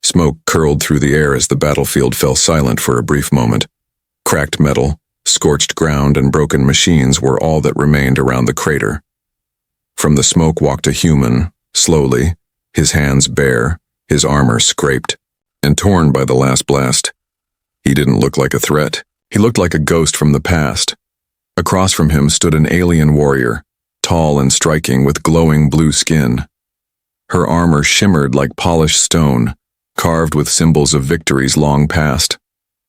Smoke curled through the air as the battlefield fell silent for a brief moment. Cracked metal, scorched ground, and broken machines were all that remained around the crater. From the smoke walked a human, slowly, his hands bare, his armor scraped and torn by the last blast. He didn't look like a threat. He looked like a ghost from the past. Across from him stood an alien warrior, tall and striking with glowing blue skin. Her armor shimmered like polished stone, carved with symbols of victories long past.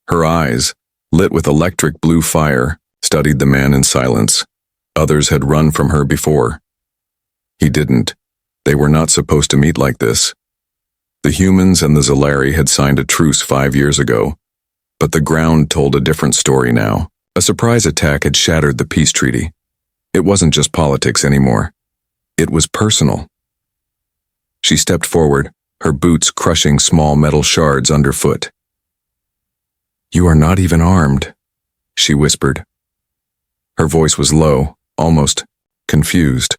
Her eyes, lit with electric blue fire, studied the man in silence. Others had run from her before. He didn't. They were not supposed to meet like this. The humans and the Zalari had signed a truce 5 years ago, but the ground told a different story now. A surprise attack had shattered the peace treaty. It wasn't just politics anymore. It was personal. She stepped forward, her boots crushing small metal shards underfoot. "You are not even armed," she whispered. Her voice was low, almost confused.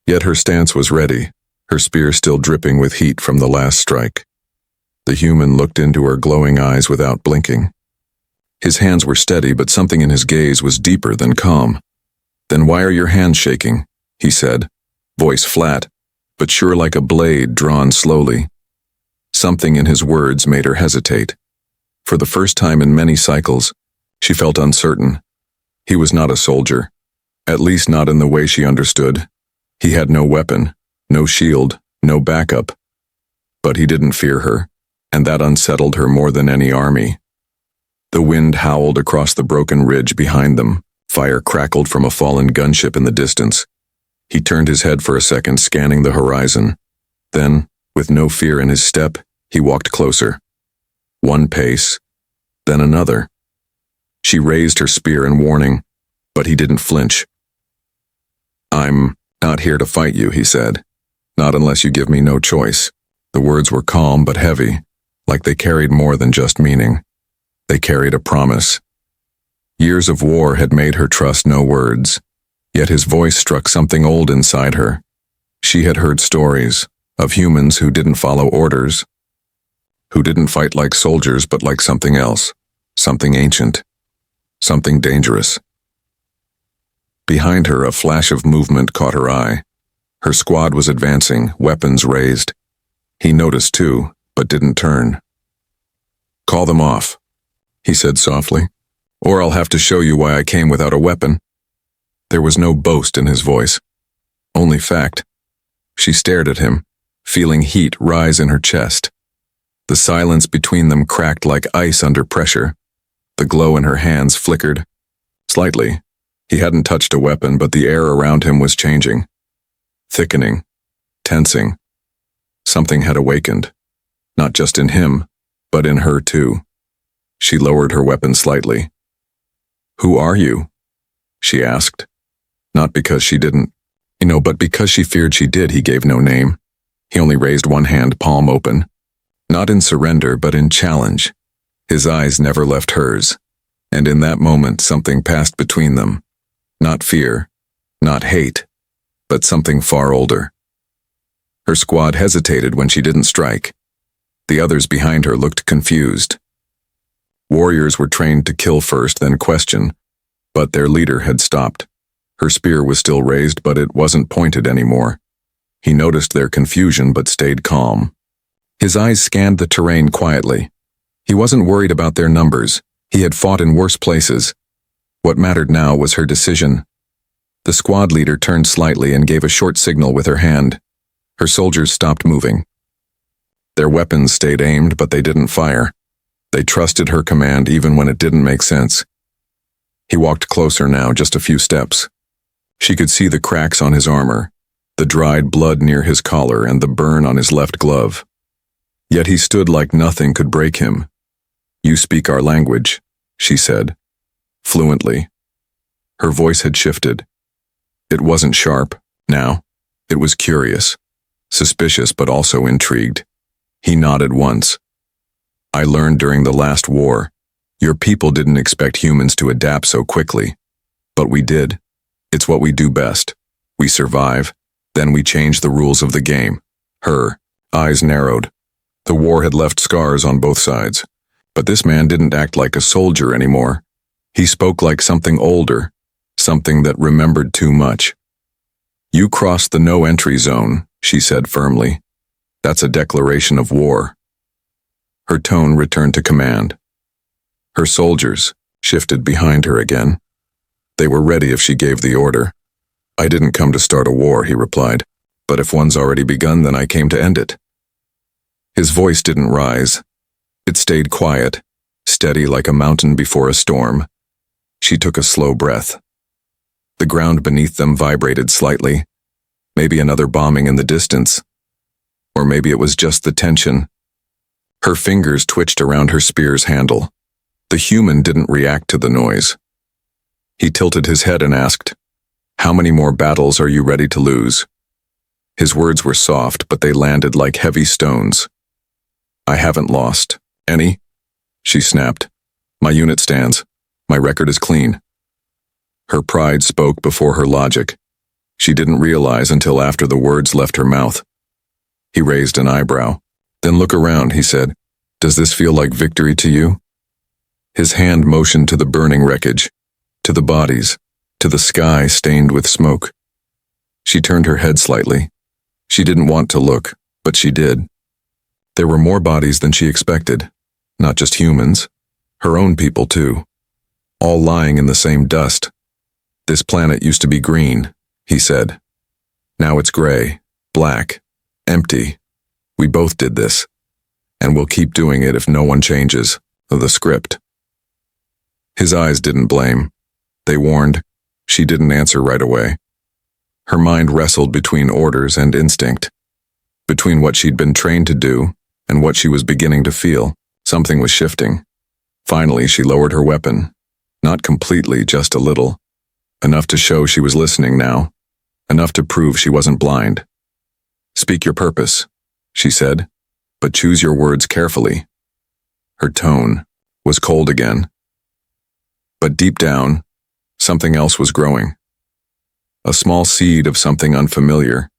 Yet her stance was ready, her spear still dripping with heat from the last strike. The human looked into her glowing eyes without blinking. His hands were steady, but something in his gaze was deeper than calm. "Then why are your hands shaking?" he said, voice flat, but sure like a blade drawn slowly. Something in his words made her hesitate. For the first time in many cycles, she felt uncertain. He was not a soldier, at least not in the way she understood. He had no weapon, no shield, no backup. But he didn't fear her, and that unsettled her more than any army. The wind howled across the broken ridge behind them. Fire crackled from a fallen gunship in the distance. He turned his head for a second, scanning the horizon. Then, with no fear in his step, he walked closer. One pace, then another. She raised her spear in warning, but he didn't flinch. "I'm not here to fight you," he said. "Not unless you give me no choice." The words were calm but heavy, like they carried more than just meaning. They carried a promise. Years of war had made her trust no words, yet his voice struck something old inside her. She had heard stories of humans who didn't follow orders, who didn't fight like soldiers but like something else, something ancient, something dangerous. Behind her, a flash of movement caught her eye. Her squad was advancing, weapons raised. He noticed too, but didn't turn. "Call them off," he said softly, "or I'll have to show you why I came without a weapon." There was no boast in his voice, only fact. She stared at him, feeling heat rise in her chest. The silence between them cracked like ice under pressure. The glow in her hands flickered. Slightly. He hadn't touched a weapon, but the air around him was changing. Thickening. Tensing. Something had awakened. Not just in him, but in her too. She lowered her weapon slightly. "Who are you?" she asked. Not because she didn't, but because she feared she did. He gave no name. He only raised one hand, palm open. Not in surrender, but in challenge. His eyes never left hers, and in that moment something passed between them. Not fear, not hate, but something far older. Her squad hesitated when she didn't strike. The others behind her looked confused. Warriors were trained to kill first, then question, but their leader had stopped. Her spear was still raised, but it wasn't pointed anymore. He noticed their confusion, but stayed calm. His eyes scanned the terrain quietly. He wasn't worried about their numbers. He had fought in worse places. What mattered now was her decision. The squad leader turned slightly and gave a short signal with her hand. Her soldiers stopped moving. Their weapons stayed aimed, but they didn't fire. They trusted her command even when it didn't make sense. He walked closer now, just a few steps. She could see the cracks on his armor, the dried blood near his collar, and the burn on his left glove. Yet he stood like nothing could break him. "You speak our language," she said, fluently. Her voice had shifted. It wasn't sharp, now. It was curious, suspicious, but also intrigued. He nodded once. "I learned during the last war. Your people didn't expect humans to adapt so quickly. But we did. It's what we do best. We survive, then we change the rules of the game." Her eyes narrowed. The war had left scars on both sides. But this man didn't act like a soldier anymore. He spoke like something older, something that remembered too much. "You crossed the no-entry zone," she said firmly. "That's a declaration of war." Her tone returned to command. Her soldiers shifted behind her again. They were ready if she gave the order. "I didn't come to start a war," he replied. "But if one's already begun, then I came to end it." His voice didn't rise. It stayed quiet, steady like a mountain before a storm. She took a slow breath. The ground beneath them vibrated slightly. Maybe another bombing in the distance. Or maybe it was just the tension. Her fingers twitched around her spear's handle. The human didn't react to the noise. He tilted his head and asked, "How many more battles are you ready to lose?" His words were soft, but they landed like heavy stones. "I haven't lost any," she snapped. "My unit stands. My record is clean." Her pride spoke before her logic. She didn't realize until after the words left her mouth. He raised an eyebrow. "Then look around," he said. "Does this feel like victory to you?" His hand motioned to the burning wreckage, to the bodies, to the sky stained with smoke. She turned her head slightly. She didn't want to look, but she did. There were more bodies than she expected, not just humans, her own people too, all lying in the same dust. "This planet used to be green," he said. "Now it's gray, black, empty. We both did this, and we'll keep doing it if no one changes the script." His eyes didn't blame. They warned. She didn't answer right away. Her mind wrestled between orders and instinct, between what she'd been trained to do and what she was beginning to feel. Something was shifting. Finally, she lowered her weapon. Not completely, just a little. Enough to show she was listening now. Enough to prove she wasn't blind. "Speak your purpose," she said, "but choose your words carefully." Her tone was cold again. But deep down, something else was growing. A small seed of something unfamiliar.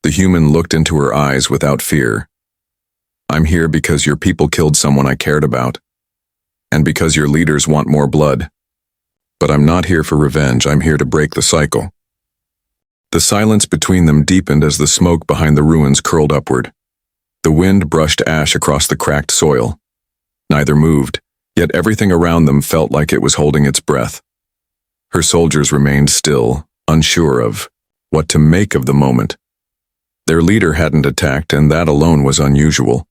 The human looked into her eyes without fear. "I'm here because your people killed someone I cared about, and because your leaders want more blood. But I'm not here for revenge, I'm here to break the cycle." The silence between them deepened as the smoke behind the ruins curled upward. The wind brushed ash across the cracked soil. Neither moved, yet everything around them felt like it was holding its breath. Her soldiers remained still, unsure of what to make of the moment. Their leader hadn't attacked, and that alone was unusual.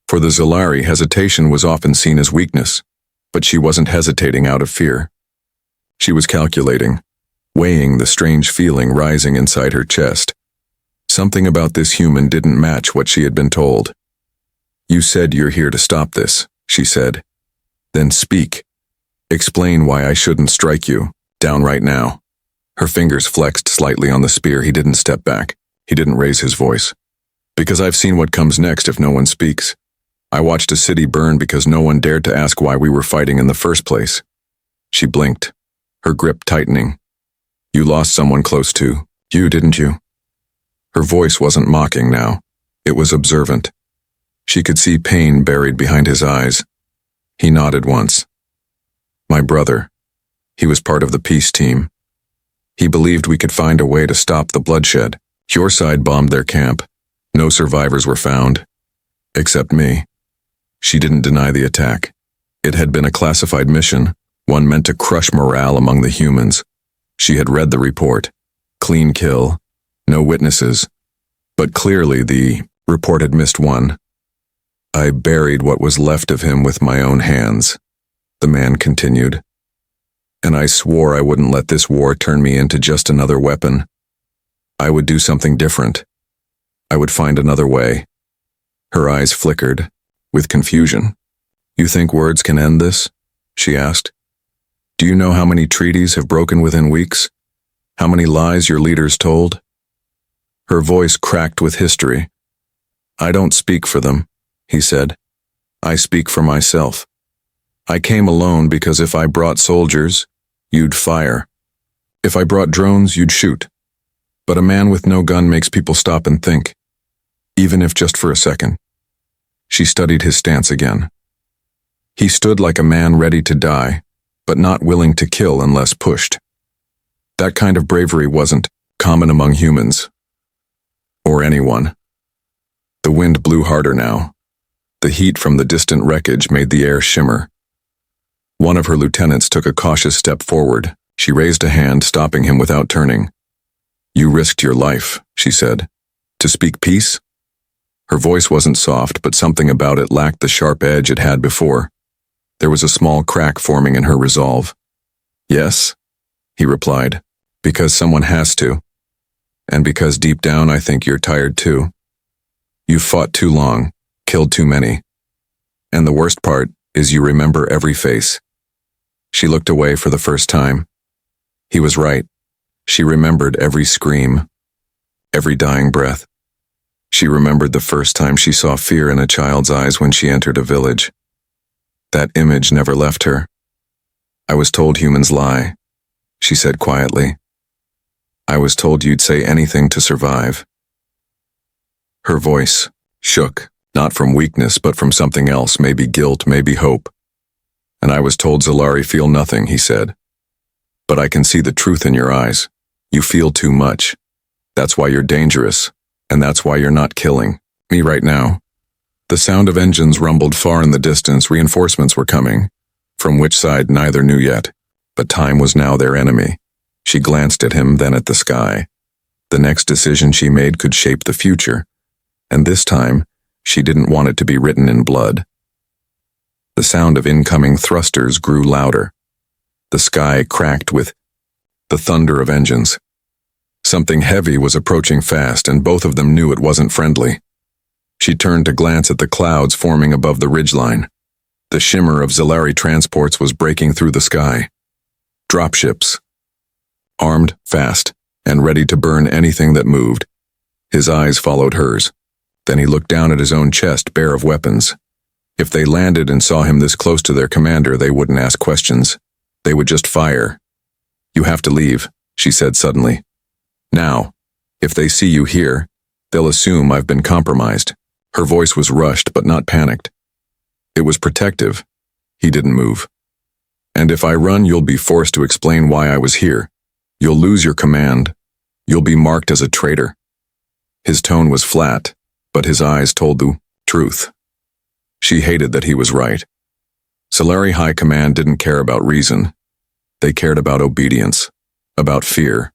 For the Zalari, hesitation was often seen as weakness, but she wasn't hesitating out of fear. She was calculating, weighing the strange feeling rising inside her chest. Something about this human didn't match what she had been told. "You said you're here to stop this," she said. "Then speak. Explain why I shouldn't strike you, down right now." Her fingers flexed slightly on the spear. He didn't step back. He didn't raise his voice. "Because I've seen what comes next if no one speaks. I watched a city burn because no one dared to ask why we were fighting in the first place." She blinked, her grip tightening. "You lost someone close to you, didn't you?" Her voice wasn't mocking now. It was observant. She could see pain buried behind his eyes. He nodded once. "My brother. He was part of the peace team. He believed we could find a way to stop the bloodshed. Your side bombed their camp. No survivors were found. Except me." She didn't deny the attack. It had been a classified mission, one meant to crush morale among the humans. She had read the report. Clean kill. No witnesses. But clearly the report had missed one. "I buried what was left of him with my own hands," the man continued. "And I swore I wouldn't let this war turn me into just another weapon. I would do something different. I would find another way." Her eyes flickered, with confusion. "You think words can end this?" she asked. "Do you know how many treaties have broken within weeks? How many lies your leaders told?" Her voice cracked with history. "I don't speak for them," he said. "I speak for myself. I came alone because if I brought soldiers, you'd fire. If I brought drones, you'd shoot. But a man with no gun makes people stop and think, even if just for a second. She studied his stance again. He stood like a man ready to die, but not willing to kill unless pushed. That kind of bravery wasn't common among humans. Or anyone. The wind blew harder now. The heat from the distant wreckage made the air shimmer. One of her lieutenants took a cautious step forward. She raised a hand, stopping him without turning. "You risked your life," she said. "To speak peace?" Her voice wasn't soft, but something about it lacked the sharp edge it had before. There was a small crack forming in her resolve. "Yes," he replied, "because someone has to. And because deep down I think you're tired too. You've fought too long, killed too many. And the worst part is you remember every face." She looked away for the first time. He was right. She remembered every scream, every dying breath. She remembered the first time she saw fear in a child's eyes when she entered a village. That image never left her. "I was told humans lie," she said quietly. "I was told you'd say anything to survive." Her voice shook, not from weakness but from something else, maybe guilt, maybe hope. "And I was told Zalari feel nothing," he said. "But I can see the truth in your eyes. You feel too much. That's why you're dangerous, and that's why you're not killing me right now." The sound of engines rumbled far in the distance. Reinforcements were coming. From which side, neither knew yet. But time was now their enemy. She glanced at him, then at the sky. The next decision she made could shape the future. And this time, she didn't want it to be written in blood. The sound of incoming thrusters grew louder. The sky cracked with the thunder of engines. Something heavy was approaching fast, and both of them knew it wasn't friendly. She turned to glance at the clouds forming above the ridgeline. The shimmer of Zalari transports was breaking through the sky. Dropships. Armed, fast, and ready to burn anything that moved. His eyes followed hers. Then he looked down at his own chest, bare of weapons. If they landed and saw him this close to their commander, they wouldn't ask questions. They would just fire. "You have to leave," she said suddenly. "Now. If they see you here, they'll assume I've been compromised." Her voice was rushed but not panicked. It was protective. He didn't move. "And if I run, you'll be forced to explain why I was here. You'll lose your command. You'll be marked as a traitor." His tone was flat, but his eyes told the truth. She hated that he was right. Zalari High Command didn't care about reason. They cared about obedience, about fear,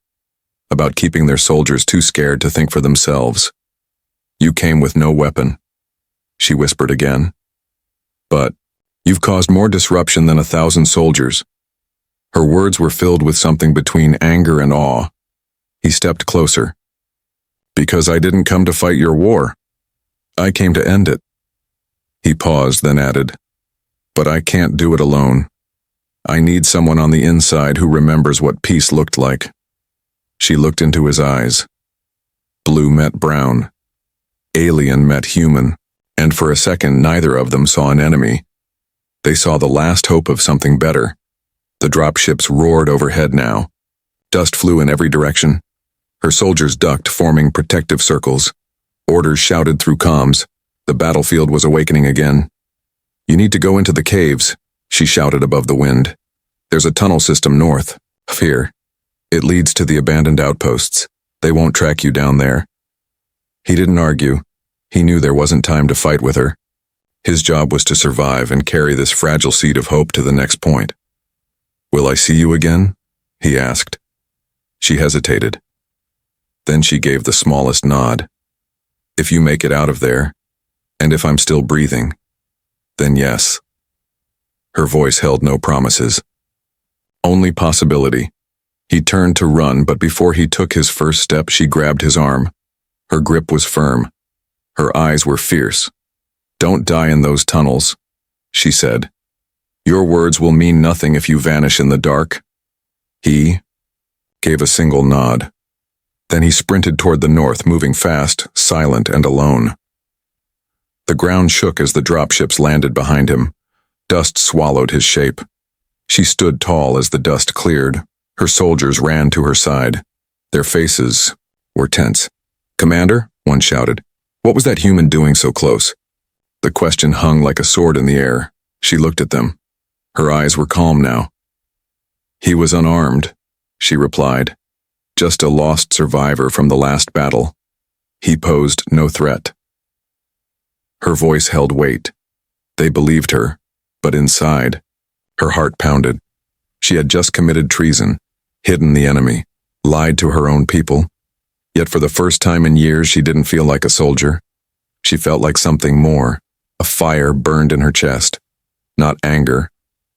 about keeping their soldiers too scared to think for themselves. "You came with no weapon," she whispered again. "But you've caused more disruption than 1,000 soldiers." Her words were filled with something between anger and awe. He stepped closer. "Because I didn't come to fight your war. I came to end it." He paused, then added, "But I can't do it alone. I need someone on the inside who remembers what peace looked like." She looked into his eyes. Blue met brown. Alien met human. And for a second, neither of them saw an enemy. They saw the last hope of something better. The dropships roared overhead now. Dust flew in every direction. Her soldiers ducked, forming protective circles. Orders shouted through comms. The battlefield was awakening again. "You need to go into the caves," she shouted above the wind. "There's a tunnel system north of here. It leads to the abandoned outposts. They won't track you down there." He didn't argue. He knew there wasn't time to fight with her. His job was to survive and carry this fragile seed of hope to the next point. "Will I see you again?" he asked. She hesitated. Then she gave the smallest nod. "If you make it out of there, and if I'm still breathing, then yes." Her voice held no promises. Only possibility. He turned to run, but before he took his first step, she grabbed his arm. Her grip was firm. Her eyes were fierce. "Don't die in those tunnels," she said. "Your words will mean nothing if you vanish in the dark." He gave a single nod. Then he sprinted toward the north, moving fast, silent, and alone. The ground shook as the dropships landed behind him. Dust swallowed his shape. She stood tall as the dust cleared. Her soldiers ran to her side. Their faces were tense. "Commander," one shouted, "what was that human doing so close?" The question hung like a sword in the air. She looked at them. Her eyes were calm now. "He was unarmed," she replied. "Just a lost survivor from the last battle. He posed no threat." Her voice held weight. They believed her, but inside, her heart pounded. She had just committed treason, hidden the enemy, lied to her own people. Yet for the first time in years, she didn't feel like a soldier. She felt like something more. A fire burned in her chest. Not anger,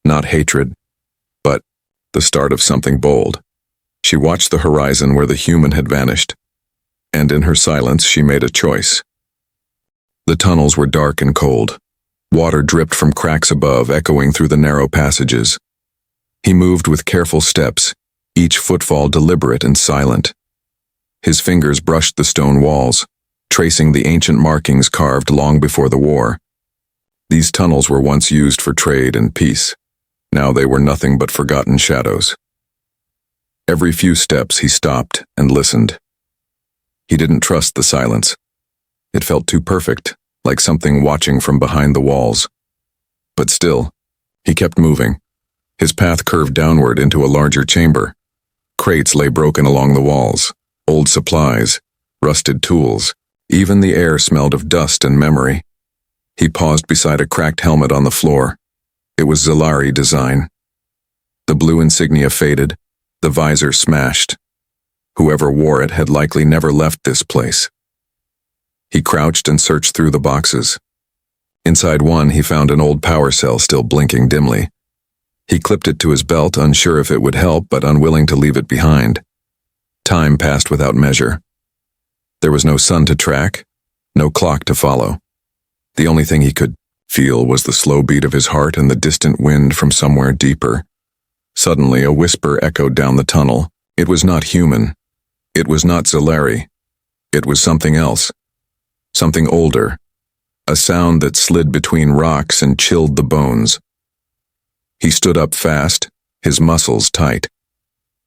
not hatred, but the start of something bold. She watched the horizon where the human had vanished, and in her silence she made a choice. The tunnels were dark and cold. Water dripped from cracks above, echoing through the narrow passages. He moved with careful steps, each footfall deliberate and silent. His fingers brushed the stone walls, tracing the ancient markings carved long before the war. These tunnels were once used for trade and peace. Now they were nothing but forgotten shadows. Every few steps he stopped and listened. He didn't trust the silence. It felt too perfect, like something watching from behind the walls. But still, he kept moving. His path curved downward into a larger chamber. Crates lay broken along the walls, old supplies, rusted tools. Even the air smelled of dust and memory. He paused beside a cracked helmet on the floor. It was Zalari design. The blue insignia faded, the visor smashed. Whoever wore it had likely never left this place. He crouched and searched through the boxes. Inside one, he found an old power cell still blinking dimly. He clipped it to his belt, unsure if it would help, but unwilling to leave it behind. Time passed without measure. There was no sun to track, no clock to follow. The only thing he could feel was the slow beat of his heart and the distant wind from somewhere deeper. Suddenly, a whisper echoed down the tunnel. It was not human. It was not Zalari. It was something else. Something older. A sound that slid between rocks and chilled the bones. He stood up fast, his muscles tight.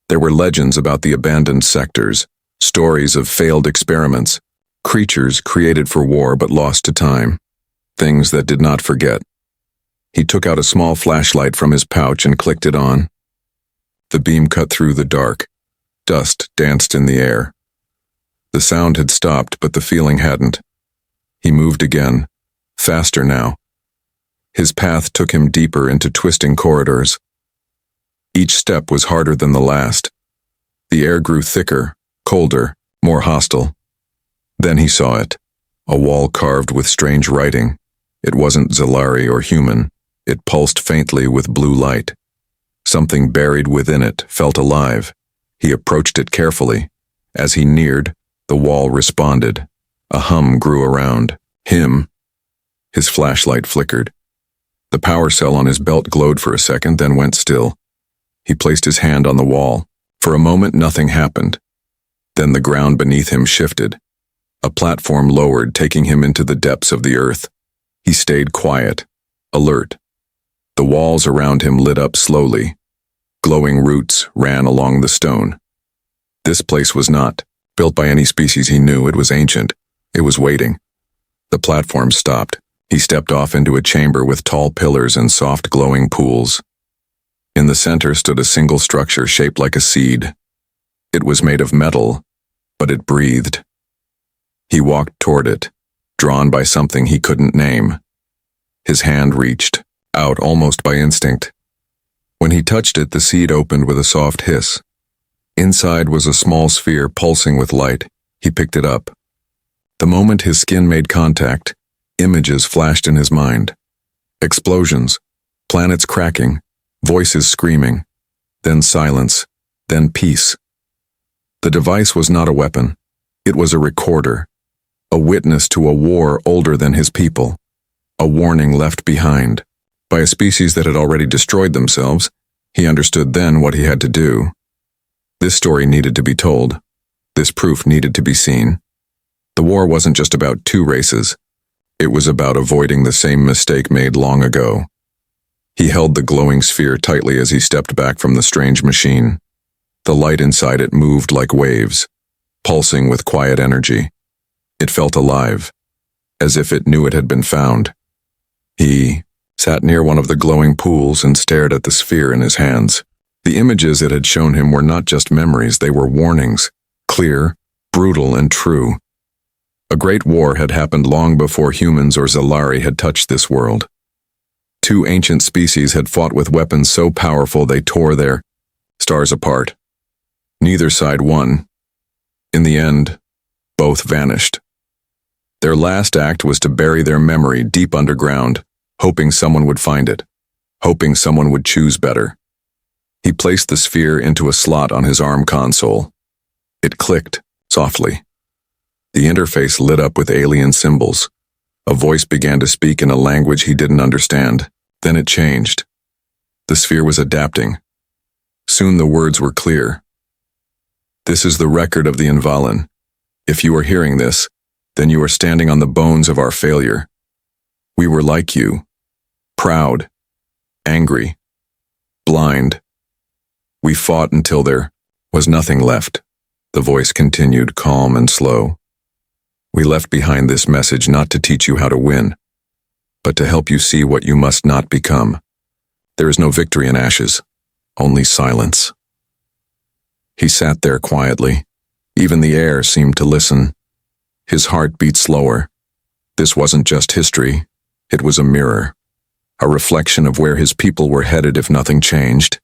There were legends about the abandoned sectors, stories of failed experiments, creatures created for war but lost to time, things that did not forget. He took out a small flashlight from his pouch and clicked it on. The beam cut through the dark. Dust danced in the air. The sound had stopped, but the feeling hadn't. He moved again, faster now. His path took him deeper into twisting corridors. Each step was harder than the last. The air grew thicker, colder, more hostile. Then he saw it, a wall carved with strange writing. It wasn't Zalari or human. It pulsed faintly with blue light. Something buried within it felt alive. He approached it carefully. As he neared, the wall responded. A hum grew around him. His flashlight flickered. The power cell on his belt glowed for a second, then went still. He placed his hand on the wall. For a moment, nothing happened. Then the ground beneath him shifted. A platform lowered, taking him into the depths of the earth. He stayed quiet, alert. The walls around him lit up slowly. Glowing roots ran along the stone. This place was not built by any species he knew. It was ancient. It was waiting. The platform stopped. He stepped off into a chamber with tall pillars and soft glowing pools. In the center stood a single structure shaped like a seed. It was made of metal, but it breathed. He walked toward it, drawn by something he couldn't name. His hand reached out almost by instinct. When he touched it, the seed opened with a soft hiss. Inside was a small sphere pulsing with light. He picked it up. The moment his skin made contact, images flashed in his mind. Explosions, planets cracking, voices screaming, then silence, then peace. The device was not a weapon. It was a recorder, a witness to a war older than his people, a warning left behind by a species that had already destroyed themselves. He understood then what he had to do. This story needed to be told. This proof needed to be seen. The war wasn't just about two races. It was about avoiding the same mistake made long ago. He held the glowing sphere tightly as he stepped back from the strange machine. The light inside it moved like waves, pulsing with quiet energy. It felt alive, as if it knew it had been found. He sat near one of the glowing pools and stared at the sphere in his hands. The images it had shown him were not just memories, they were warnings, clear, brutal, and true. A great war had happened long before humans or Zalari had touched this world. Two ancient species had fought with weapons so powerful they tore their stars apart. Neither side won. In the end, both vanished. Their last act was to bury their memory deep underground, hoping someone would find it, hoping someone would choose better. He placed the sphere into a slot on his ARM console. It clicked, softly. The interface lit up with alien symbols. A voice began to speak in a language he didn't understand. Then it changed. The sphere was adapting. Soon the words were clear. This is the record of the Invalan. If you are hearing this, then you are standing on the bones of our failure. We were like you. Proud. Angry. Blind. We fought until there was nothing left. The voice continued, calm and slow. We left behind this message not to teach you how to win, but to help you see what you must not become. There is no victory in ashes, only silence. He sat there quietly. Even the air seemed to listen. His heart beat slower. This wasn't just history, it was a mirror, a reflection of where his people were headed if nothing changed.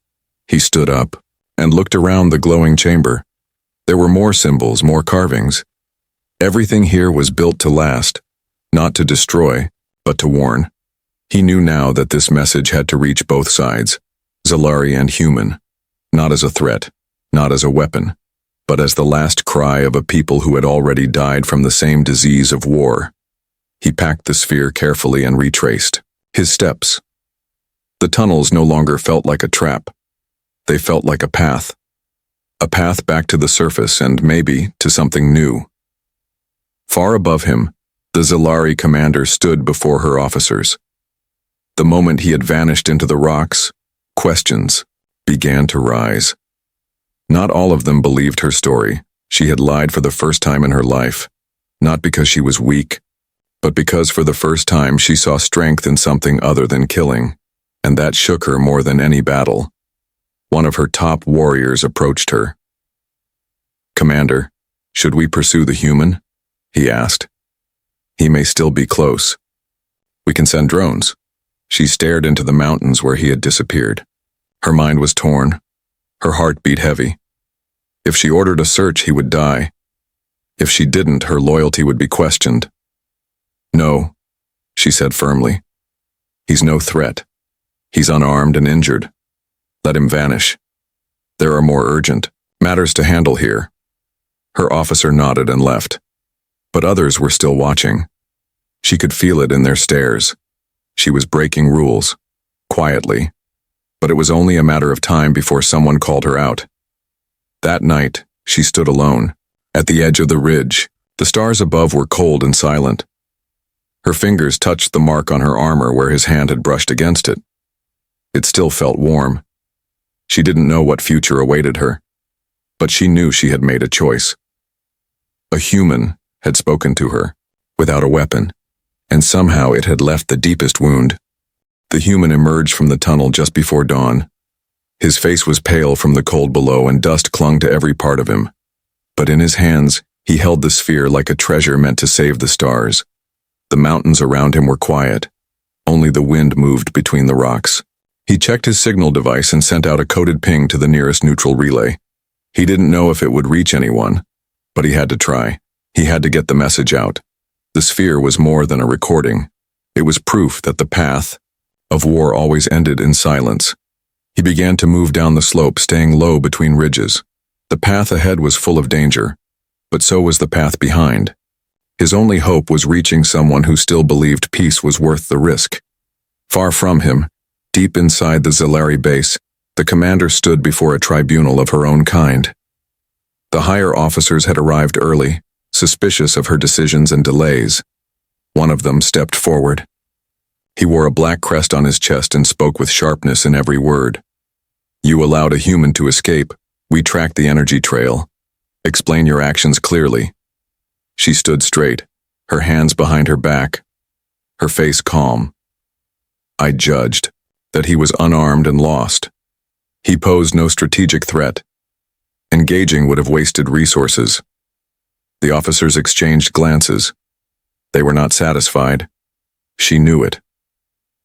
He stood up and looked around the glowing chamber. There were more symbols, more carvings. Everything here was built to last, not to destroy, but to warn. He knew now that this message had to reach both sides, Zalari and human, not as a threat, not as a weapon, but as the last cry of a people who had already died from the same disease of war. He packed the sphere carefully and retraced his steps. The tunnels no longer felt like a trap. They felt like a path back to the surface and maybe to something new. Far above him, the Zalari commander stood before her officers. The moment he had vanished into the rocks, questions began to rise. Not all of them believed her story. She had lied for the first time in her life, not because she was weak, but because for the first time she saw strength in something other than killing, and that shook her more than any battle. One of her top warriors approached her. "Commander, should we pursue the human?" he asked. "He may still be close. We can send drones." She stared into the mountains where he had disappeared. Her mind was torn. Her heart beat heavy. If she ordered a search, he would die. If she didn't, her loyalty would be questioned. "No," she said firmly. "He's no threat. He's unarmed and injured. Let him vanish. There are more urgent matters to handle here." Her officer nodded and left. But others were still watching. She could feel it in their stares. She was breaking rules, quietly, but it was only a matter of time before someone called her out. That night, she stood alone, at the edge of the ridge. The stars above were cold and silent. Her fingers touched the mark on her armor where his hand had brushed against it. It still felt warm. She didn't know what future awaited her, but she knew she had made a choice. A human had spoken to her, without a weapon, and somehow it had left the deepest wound. The human emerged from the tunnel just before dawn. His face was pale from the cold below and dust clung to every part of him. But in his hands, he held the sphere like a treasure meant to save the stars. The mountains around him were quiet. Only the wind moved between the rocks. He checked his signal device and sent out a coded ping to the nearest neutral relay. He didn't know if it would reach anyone, but he had to try. He had to get the message out. The sphere was more than a recording. It was proof that the path of war always ended in silence. He began to move down the slope, staying low between ridges. The path ahead was full of danger, but so was the path behind. His only hope was reaching someone who still believed peace was worth the risk. Far from him, deep inside the Zalari base, the commander stood before a tribunal of her own kind. The higher officers had arrived early, suspicious of her decisions and delays. One of them stepped forward. He wore a black crest on his chest and spoke with sharpness in every word. "You allowed a human to escape. We tracked the energy trail. Explain your actions clearly." She stood straight, her hands behind her back, her face calm. I judged that he was unarmed and lost. He posed no strategic threat. Engaging would have wasted resources. The officers exchanged glances. They were not satisfied. She knew it.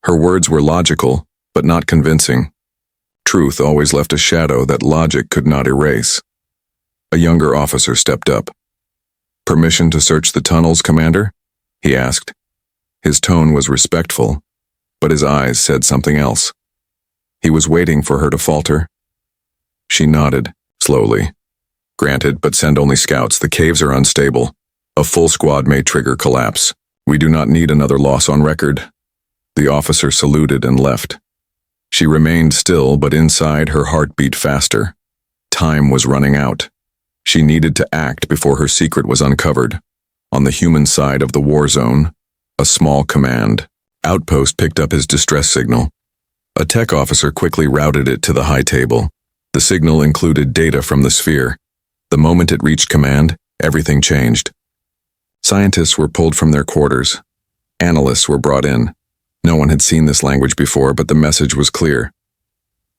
Her words were logical, but not convincing. Truth always left a shadow that logic could not erase. A younger officer stepped up. "Permission to search the tunnels, Commander?" he asked. His tone was respectful, but his eyes said something else. He was waiting for her to falter. She nodded, slowly. "Granted, but send only scouts. The caves are unstable. A full squad may trigger collapse. We do not need another loss on record." The officer saluted and left. She remained still, but inside her heart beat faster. Time was running out. She needed to act before her secret was uncovered. On the human side of the war zone, a small command outpost picked up his distress signal. A tech officer quickly routed it to the high table. The signal included data from the sphere. The moment it reached command, everything changed. Scientists were pulled from their quarters. Analysts were brought in. No one had seen this language before, but the message was clear.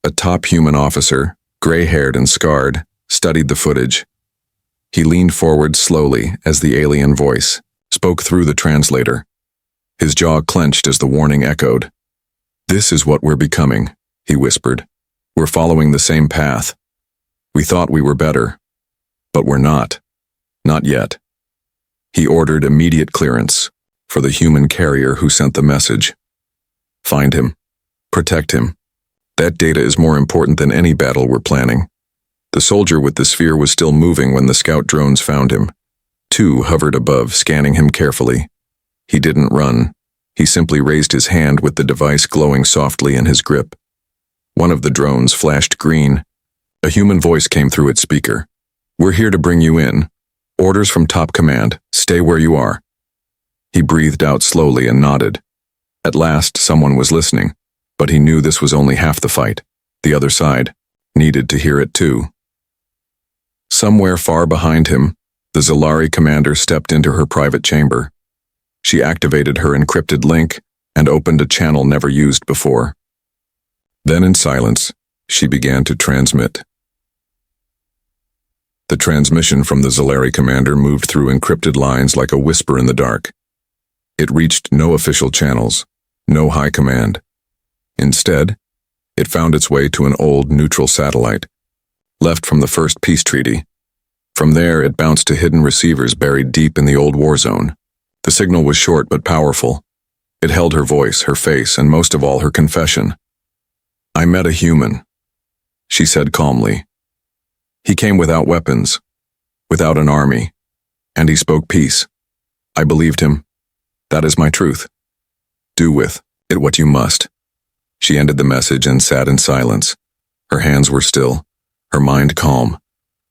A top human officer, gray-haired and scarred, studied the footage. He leaned forward slowly as the alien voice spoke through the translator. His jaw clenched as the warning echoed. "This is what we're becoming," he whispered. "We're following the same path. We thought we were better, but we're not. Not yet." He ordered immediate clearance for the human carrier who sent the message. "Find him. Protect him. That data is more important than any battle we're planning." The soldier with the sphere was still moving when the scout drones found him. Two hovered above, scanning him carefully. He didn't run. He simply raised his hand with the device glowing softly in his grip. One of the drones flashed green. A human voice came through its speaker. "We're here to bring you in. Orders from top command. Stay where you are." He breathed out slowly and nodded. At last, someone was listening, but he knew this was only half the fight. The other side needed to hear it too. Somewhere far behind him, the Zalari commander stepped into her private chamber. She activated her encrypted link and opened a channel never used before. Then in silence, she began to transmit. The transmission from the Zalari commander moved through encrypted lines like a whisper in the dark. It reached no official channels, no high command. Instead, it found its way to an old neutral satellite, left from the first peace treaty. From there, it bounced to hidden receivers buried deep in the old war zone. The signal was short but powerful. It held her voice, her face, and most of all, her confession. "I met a human," she said calmly. "He came without weapons, without an army, and he spoke peace. I believed him. That is my truth. Do with it what you must." She ended the message and sat in silence. Her hands were still, her mind calm.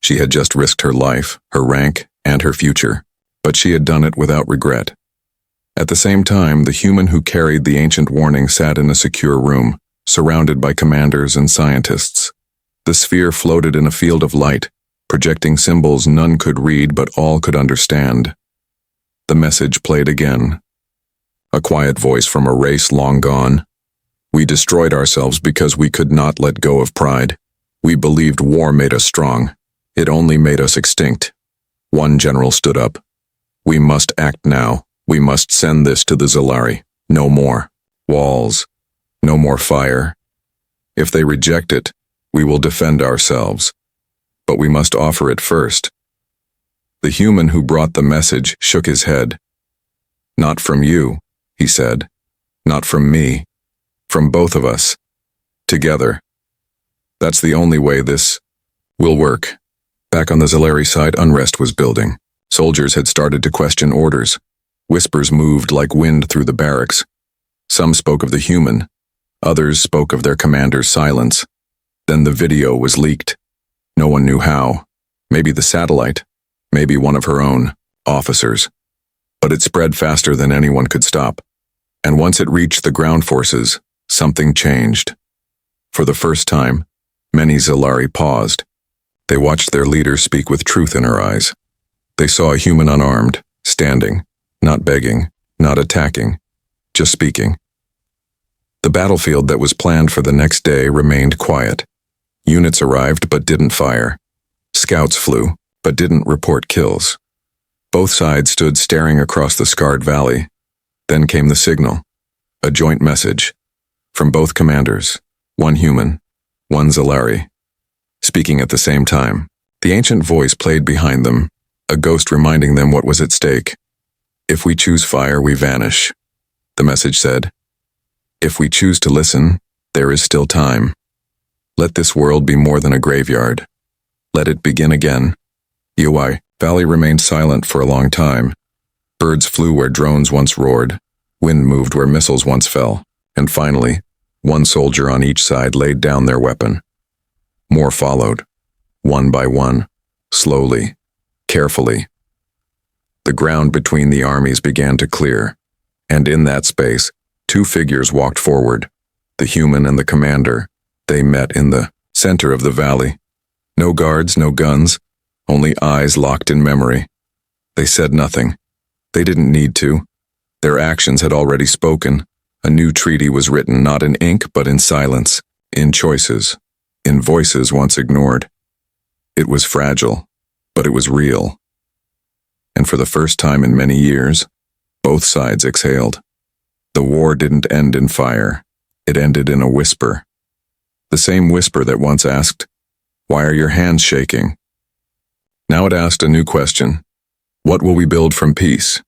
She had just risked her life, her rank, and her future, but she had done it without regret. At the same time, the human who carried the ancient warning sat in a secure room, surrounded by commanders and scientists. The sphere floated in a field of light, projecting symbols none could read but all could understand. The message played again. A quiet voice from a race long gone. "We destroyed ourselves because we could not let go of pride. We believed war made us strong. It only made us extinct." One general stood up. "We must act now. We must send this to the Zalari. No more walls. No more fire. If they reject it, we will defend ourselves. But we must offer it first." The human who brought the message shook his head. "Not from you," he said. "Not from me. From both of us. Together. That's the only way this will work." Back on the Zalari side, unrest was building. Soldiers had started to question orders. Whispers moved like wind through the barracks. Some spoke of the human. Others spoke of their commander's silence. Then the video was leaked. No one knew how. Maybe the satellite. Maybe one of her own officers. But it spread faster than anyone could stop. And once it reached the ground forces, something changed. For the first time, many Zalari paused. They watched their leader speak with truth in her eyes. They saw a human unarmed, standing, not begging, not attacking, just speaking. The The battlefield that was planned for the next day remained quiet. Units arrived but didn't fire. Scouts flew, but didn't report kills. Both sides stood staring across the scarred valley. Then came the signal. A joint message. From both commanders. One human, one Zalari. Speaking at the same time, the ancient voice played behind them, a ghost reminding them what was at stake. If we choose fire, we vanish, the message said. If we choose to listen, there is still time. Let this world be more than a graveyard. Let it begin again. HFY Valley remained silent for a long time. Birds flew where drones once roared. Wind moved where missiles once fell. And finally, one soldier on each side laid down their weapon. More followed, one by one, slowly, carefully. The ground between the armies began to clear, and in that space, two figures walked forward, the human and the commander. They met in the center of the valley. No guards, no guns, only eyes locked in memory. They said nothing. They didn't need to. Their actions had already spoken. A new treaty was written not in ink but in silence, in choices, in voices once ignored. It was fragile, but it was real. And for the first time in many years, both sides exhaled. The war didn't end in fire. It ended in a whisper. The same whisper that once asked, "Why are your hands shaking?" Now it asked a new question. What will we build from peace?